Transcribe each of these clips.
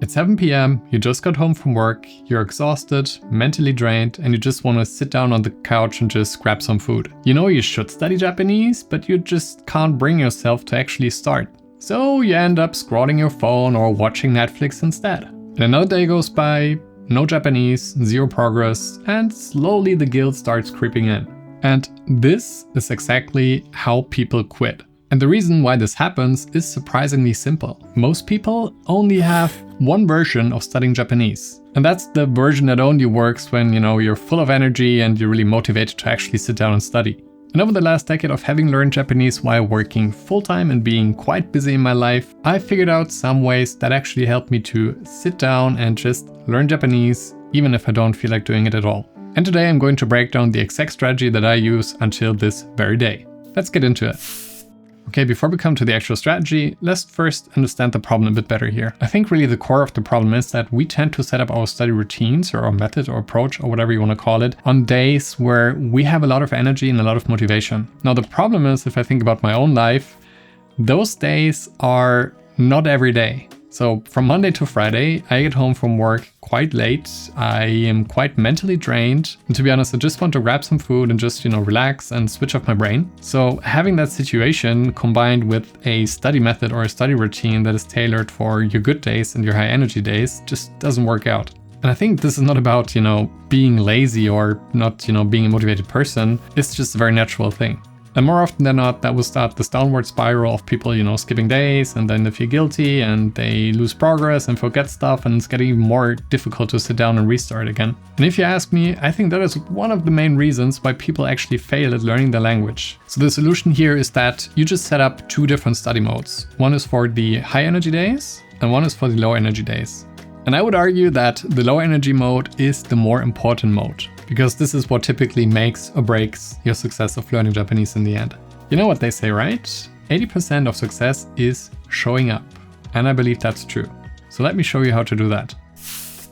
It's 7 p.m, you just got home from work, you're exhausted, mentally drained, and you just want to sit down on the couch and just grab some food. You know you should study Japanese, but you just can't bring yourself to actually start. So you end up scrolling your phone or watching Netflix instead. And another day goes by, no Japanese, zero progress, and slowly the guilt starts creeping in. And this is exactly how people quit. And the reason why this happens is surprisingly simple. Most people only have one version of studying Japanese. And that's the version that only works when, you're full of energy and you're really motivated to actually sit down and study. And over the last decade of having learned Japanese while working full-time and being quite busy in my life, I figured out some ways that actually helped me to sit down and just learn Japanese, even if I don't feel like doing it at all. And today I'm going to break down the exact strategy that I use until this very day. Let's get into it. Okay, before we come to the actual strategy, let's first understand the problem a bit better here. I think really the core of the problem is that we tend to set up our study routines or our method or approach or whatever you want to call it on days where we have a lot of energy and a lot of motivation. Now the problem is, if I think about my own life, those days are not every day. So from Monday to Friday, I get home from work quite late. I am quite mentally drained. And to be honest, I just want to grab some food and just, relax and switch off my brain. So having that situation combined with a study method or a study routine that is tailored for your good days and your high energy days just doesn't work out. And I think this is not about, being lazy or not, being a motivated person. It's just a very natural thing. And more often than not, that will start this downward spiral of people, skipping days, and then they feel guilty and they lose progress and forget stuff, and it's getting even more difficult to sit down and restart again. And if you ask me, I think that is one of the main reasons why people actually fail at learning the language. So the solution here is that you just set up two different study modes. One is for the high energy days, and one is for the low energy days. And I would argue that the low energy mode is the more important mode, because this is what typically makes or breaks your success of learning Japanese in the end. You know what they say, right? 80% of success is showing up. And I believe that's true. So let me show you how to do that.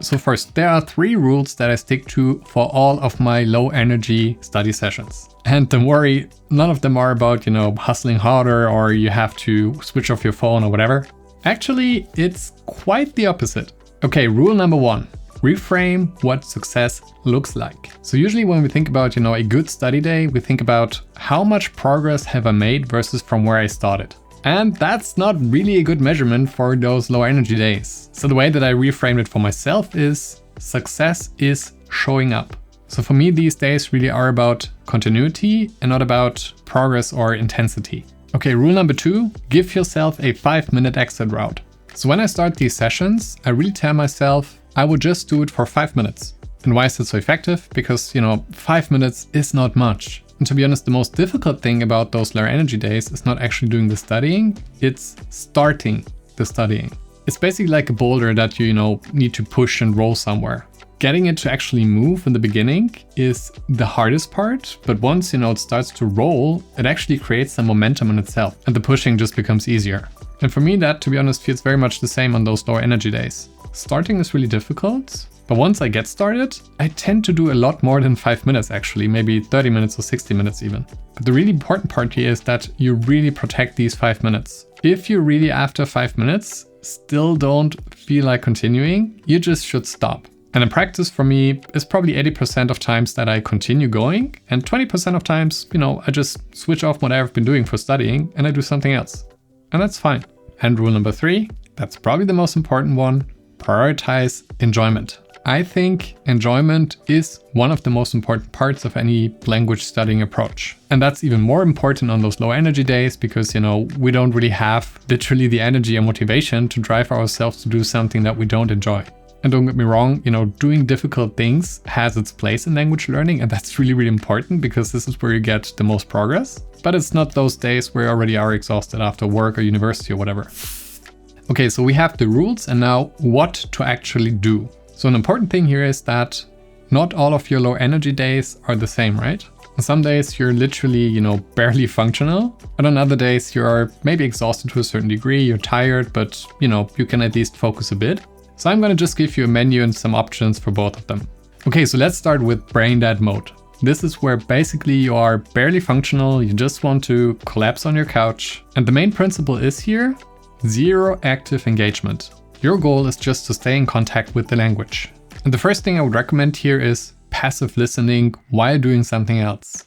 So first, there are 3 rules that I stick to for all of my low energy study sessions. And don't worry, none of them are about, hustling harder or you have to switch off your phone or whatever. Actually, it's quite the opposite. Okay, rule number 1. Reframe what success looks like. So usually when we think about, a good study day, we think about how much progress have I made versus from where I started. And that's not really a good measurement for those low energy days. So the way that I reframed it for myself is success is showing up. So for me, these days really are about continuity and not about progress or intensity. Okay, rule number 2, give yourself a 5-minute exit route. So when I start these sessions, I really tell myself I would just do it for 5 minutes. And why is it so effective? Because, 5 minutes is not much. And to be honest, the most difficult thing about those lower energy days is not actually doing the studying, it's starting the studying. It's basically like a boulder that you, need to push and roll somewhere. Getting it to actually move in the beginning is the hardest part, but once, it starts to roll, it actually creates some momentum in itself, and the pushing just becomes easier. And for me, that, to be honest, feels very much the same on those lower energy days. Starting is really difficult, but once I get started, I tend to do a lot more than 5 minutes actually, maybe 30 minutes or 60 minutes even. But the really important part here is that you really protect these 5 minutes. If you really, after 5 minutes, still don't feel like continuing, you just should stop. And in practice for me, it's probably 80% of times that I continue going, and 20% of times, I just switch off what I've been doing for studying and I do something else. And that's fine. And rule number 3, that's probably the most important one, prioritize enjoyment. I think enjoyment is one of the most important parts of any language studying approach. And that's even more important on those low energy days because, we don't really have literally the energy and motivation to drive ourselves to do something that we don't enjoy. And don't get me wrong, doing difficult things has its place in language learning, and that's really, really important because this is where you get the most progress. But it's not those days where you already are exhausted after work or university or whatever. Okay, so we have the rules and now what to actually do. So an important thing here is that not all of your low energy days are the same, right? On some days you're literally, barely functional, but on other days you're maybe exhausted to a certain degree, you're tired, but you can at least focus a bit. So I'm gonna just give you a menu and some options for both of them. Okay, so let's start with Braindead mode. This is where basically you are barely functional, you just want to collapse on your couch. And the main principle is here, zero active engagement. Your goal is just to stay in contact with the language. And the first thing I would recommend here is passive listening while doing something else.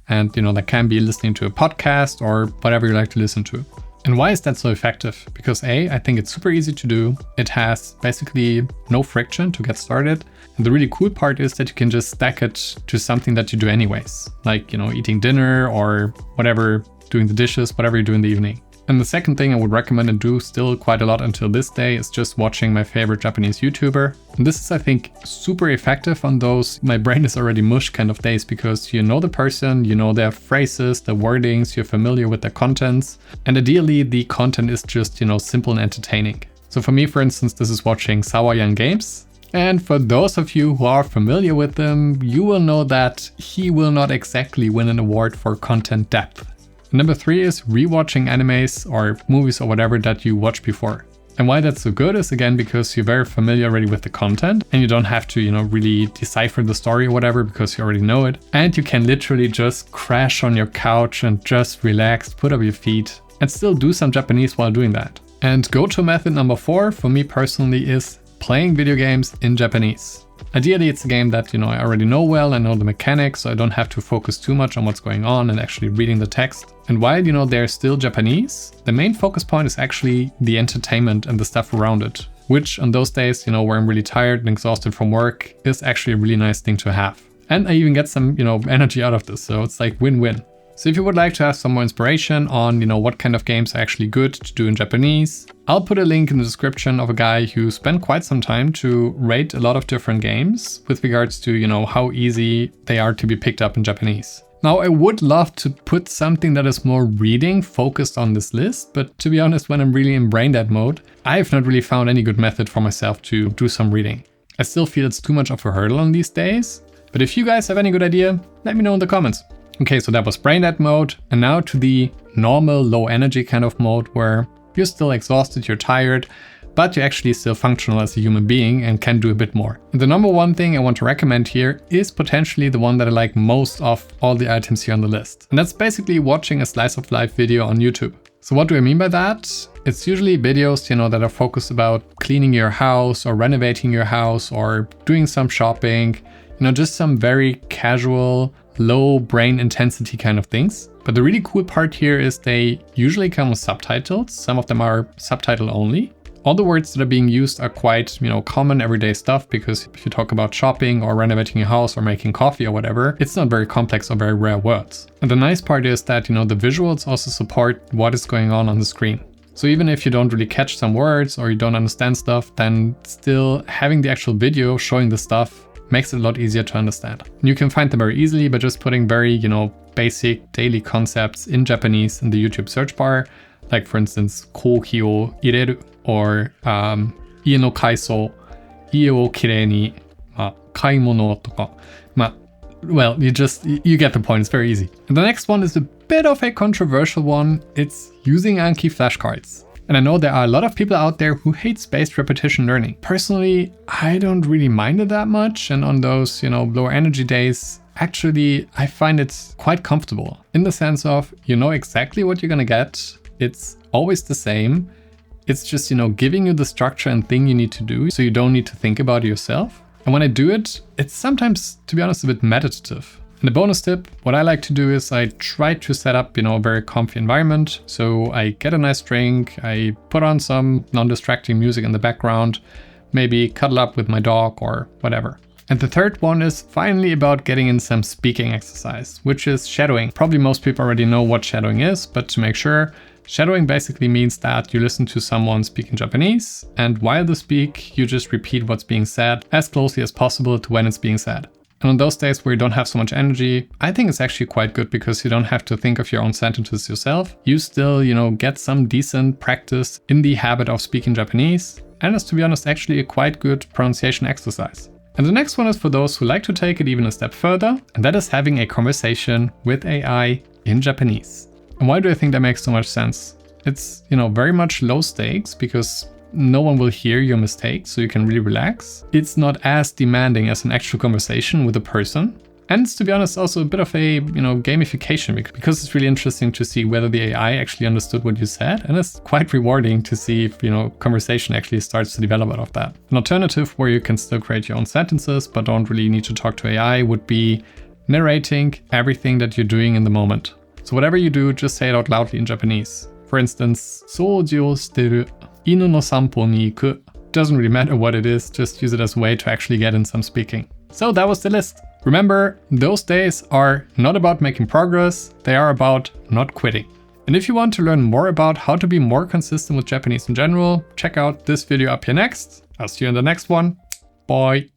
And that can be listening to a podcast or whatever you like to listen to. And why is that so effective? Because I think it's super easy to do. It has basically no friction to get started. And the really cool part is that you can just stack it to something that you do anyways. Like, eating dinner or whatever, doing the dishes, whatever you do in the evening. And the second thing I would recommend and do still quite a lot until this day is just watching my favorite Japanese YouTuber. And this is, I think, super effective on those my brain is already mush kind of days, because you know the person, you know their phrases, the wordings, you're familiar with their contents. And ideally, the content is just, simple and entertaining. So for me, for instance, this is watching Sawayan Games. And for those of you who are familiar with him, you will know that he will not exactly win an award for content depth. Number 3 is rewatching animes or movies or whatever that you watched before. And why that's so good is, again, because you're very familiar already with the content and you don't have to, really decipher the story or whatever, because you already know it. And you can literally just crash on your couch and just relax, put up your feet and still do some Japanese while doing that. And go-to method number 4 for me personally is playing video games in Japanese. Ideally, it's a game that, I already know well, I know the mechanics, so I don't have to focus too much on what's going on and actually reading the text. And while, they're still Japanese, the main focus point is actually the entertainment and the stuff around it, which on those days, where I'm really tired and exhausted from work, is actually a really nice thing to have. And I even get some, energy out of this, so it's like win-win. So if you would like to have some more inspiration on, what kind of games are actually good to do in Japanese, I'll put a link in the description of a guy who spent quite some time to rate a lot of different games with regards to, how easy they are to be picked up in Japanese. Now, I would love to put something that is more reading focused on this list, but to be honest, when I'm really in Braindead mode, I have not really found any good method for myself to do some reading. I still feel it's too much of a hurdle on these days, but if you guys have any good idea, let me know in the comments. Okay, so that was Braindead mode, and now to the normal low energy kind of mode where you're still exhausted, you're tired, but you're actually still functional as a human being and can do a bit more. And the number one thing I want to recommend here is potentially the one that I like most of all the items here on the list. And that's basically watching a slice of life video on YouTube. So what do I mean by that? It's usually videos, that are focused about cleaning your house or renovating your house or doing some shopping, just some very casual, low brain intensity kind of things. But the really cool part here is they usually come with subtitles. Some of them are subtitle only. All the words that are being used are quite, common everyday stuff, because if you talk about shopping or renovating your house or making coffee or whatever, it's not very complex or very rare words. And the nice part is that, the visuals also support what is going on the screen. So even if you don't really catch some words or you don't understand stuff, then still having the actual video showing the stuff makes it a lot easier to understand. And you can find them very easily by just putting very, basic daily concepts in Japanese in the YouTube search bar. Like for instance, koki o ireru or ie no kaiso, ie o kirei ni kaimono toka. Well, you get the point, it's very easy. And the next one is a bit of a controversial one. It's using Anki flashcards. And I know there are a lot of people out there who hate spaced repetition learning. Personally, I don't really mind it that much. And on those, lower energy days, actually, I find it quite comfortable in the sense of, exactly what you're gonna get. It's always the same. It's just, giving you the structure and thing you need to do, so you don't need to think about it yourself. And when I do it, it's sometimes, to be honest, a bit meditative. And a bonus tip, what I like to do is I try to set up, a very comfy environment. So I get a nice drink, I put on some non-distracting music in the background, maybe cuddle up with my dog or whatever. And the third one is finally about getting in some speaking exercise, which is shadowing. Probably most people already know what shadowing is, but to make sure, shadowing basically means that you listen to someone speaking Japanese, and while they speak, you just repeat what's being said as closely as possible to when it's being said. And on those days where you don't have so much energy, I think it's actually quite good because you don't have to think of your own sentences yourself. You still, get some decent practice in the habit of speaking Japanese. And it's, to be honest, actually a quite good pronunciation exercise. And the next one is for those who like to take it even a step further, and that is having a conversation with AI in Japanese. And why do I think that makes so much sense? It's, very much low stakes because no one will hear your mistakes, so you can really relax. It's not as demanding as an actual conversation with a person. And to be honest, also a bit of a, gamification, because it's really interesting to see whether the AI actually understood what you said. And it's quite rewarding to see if, conversation actually starts to develop out of that. An alternative where you can still create your own sentences, but don't really need to talk to AI would be narrating everything that you're doing in the moment. So whatever you do, just say it out loudly in Japanese. For instance, 掃除をしてる、犬の散歩に行く. Doesn't really matter what it is, just use it as a way to actually get in some speaking. So that was the list. Remember, those days are not about making progress, they are about not quitting. And if you want to learn more about how to be more consistent with Japanese in general, check out this video up here next. I'll see you in the next one. Bye.